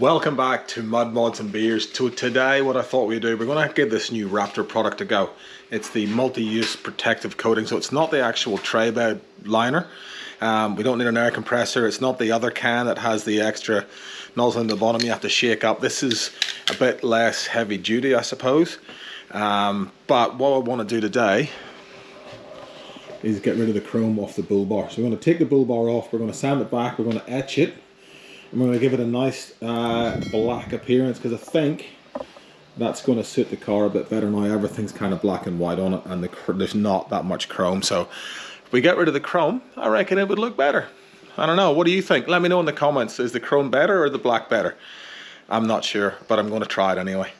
Welcome back to Mud Mods and Beers. So today what I thought we'd do, we're going to give this new Raptor product a go. It's the multi-use protective coating, so it's not the actual tray bed liner. We don't need an air compressor. It's not the other can that has the extra nozzle in the bottom you have to shake up. This is a bit less heavy duty, I suppose. But what I want to do today is get rid of the chrome off the Bullbar. So we're going to take the Bullbar off, we're going to sand it back, we're going to etch it. I'm going to give it a nice black appearance because I think that's going to suit the car a bit better now. Everything's kind of black and white on it and there's not that much chrome. So if we get rid of the chrome, I reckon it would look better. I don't know, what do you think? Let me know in the comments. Is the chrome better or the black better? I'm not sure, but I'm going to try it anyway.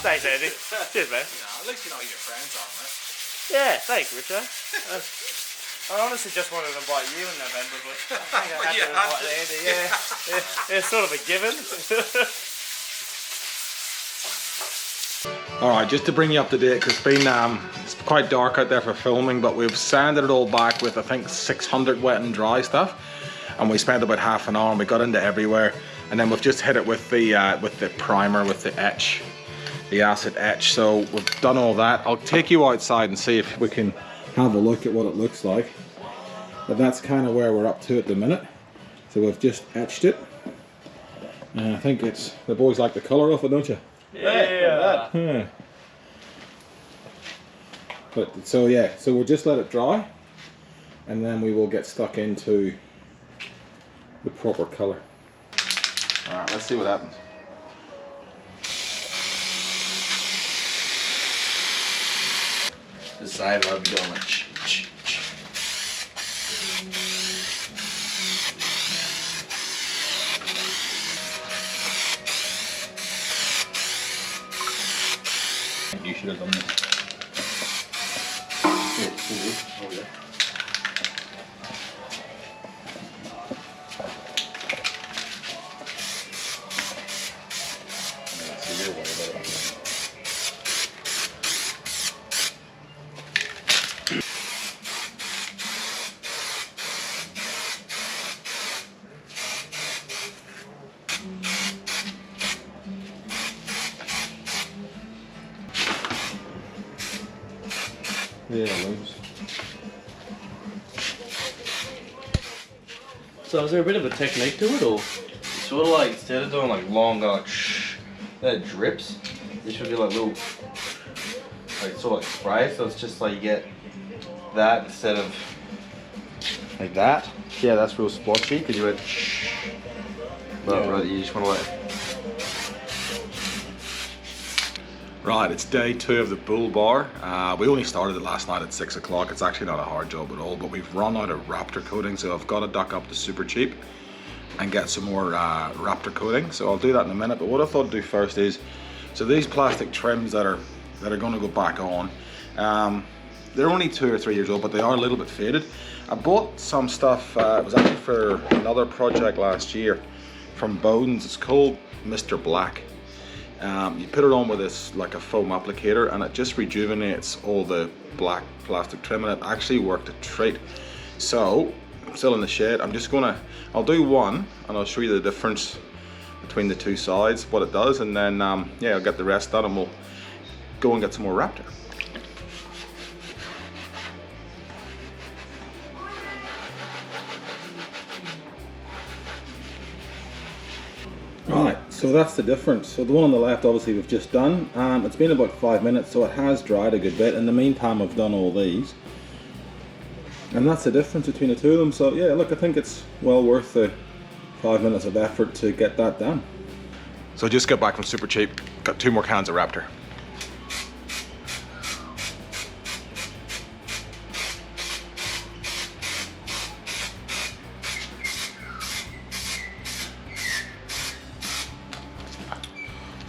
Thanks, Andy. Cheers, man. At least you know who your friends are, mate. Yeah, thanks, Richard. I honestly just wanted to invite you in November, but I think I had to invite Andy. Yeah, it's sort of a given. Alright, just to bring you up to date, because it's quite dark out there for filming, but we've sanded it all back with I think 600 wet and dry stuff, and we spent about half an hour and we got into everywhere, and then we've just hit it with the primer, with the etch, the acid etch. So we've done all that. I'll take you outside and see if we can have a look at what it looks like, but that's kind of where we're up to at the minute. So we've just etched it, and I think the boys like the colour of it, don't you? Yeah. But so yeah, so we'll just let it dry and then we will get stuck into the proper colour. Alright, let's see what happens. The side I'll be going like You should have done this. Oh yeah. Yeah, loose. So is there a bit of a technique to it, or? Sort of like, instead of doing like long that drips, it should be like little, like sort of like spray. So it's just like you get that instead of like that. Yeah, that's real splotchy because you went. But right, you just want to like. Right, it's day 2 of the Bullbar. We only started it last night at 6 o'clock. It's actually not a hard job at all, but we've run out of Raptor coating, so I've got to duck up to Super Cheap and get some more Raptor coating. So I'll do that in a minute. But what I thought to do first is, so these plastic trims that are going to go back on, they're only 2 or 3 years old, but they are a little bit faded. I bought some stuff. It was actually for another project last year from Bowden's. It's called Mr. Black. You put it on with this like a foam applicator and it just rejuvenates all the black plastic trim, and it actually worked a treat. So I'm still in the shed. I'll do one and I'll show you the difference between the two sides, what it does, and then yeah, I'll get the rest done and we'll go and get some more Raptor. Right, so that's the difference. So the one on the left obviously we've just done. It's been about 5 minutes, so it has dried a good bit. In the meantime I've done all these, and that's the difference between the two of them. So yeah, look, I think it's well worth the 5 minutes of effort to get that done. So just got back from Super Cheap, got 2 more cans of Raptor.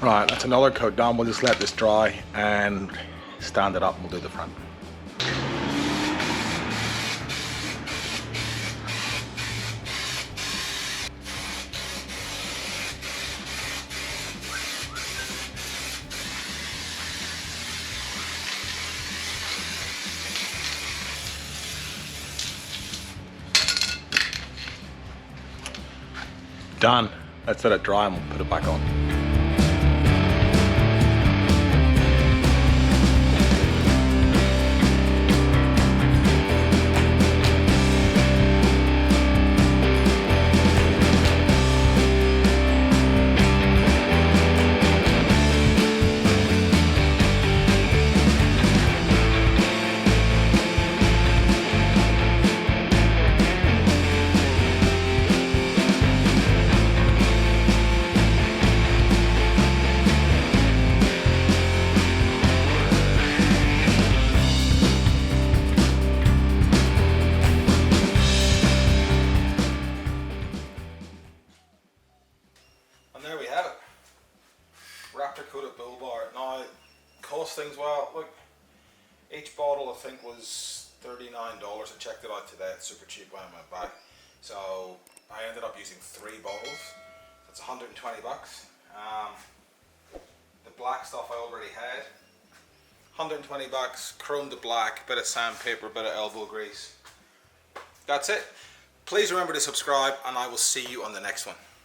Right, that's another coat done. We'll just let this dry and stand it up and we'll do the front. Done. Let's let it dry and we'll put it back on. There we have it. Raptor coated Bullbar. Now, cost things well. Look, each bottle I think was $39. I checked it out today. It's super cheap when I went back. So I ended up using 3 bottles. That's 120 bucks. The black stuff I already had. 120 bucks. Chrome to black. Bit of sandpaper. Bit of elbow grease. That's it. Please remember to subscribe, and I will see you on the next one.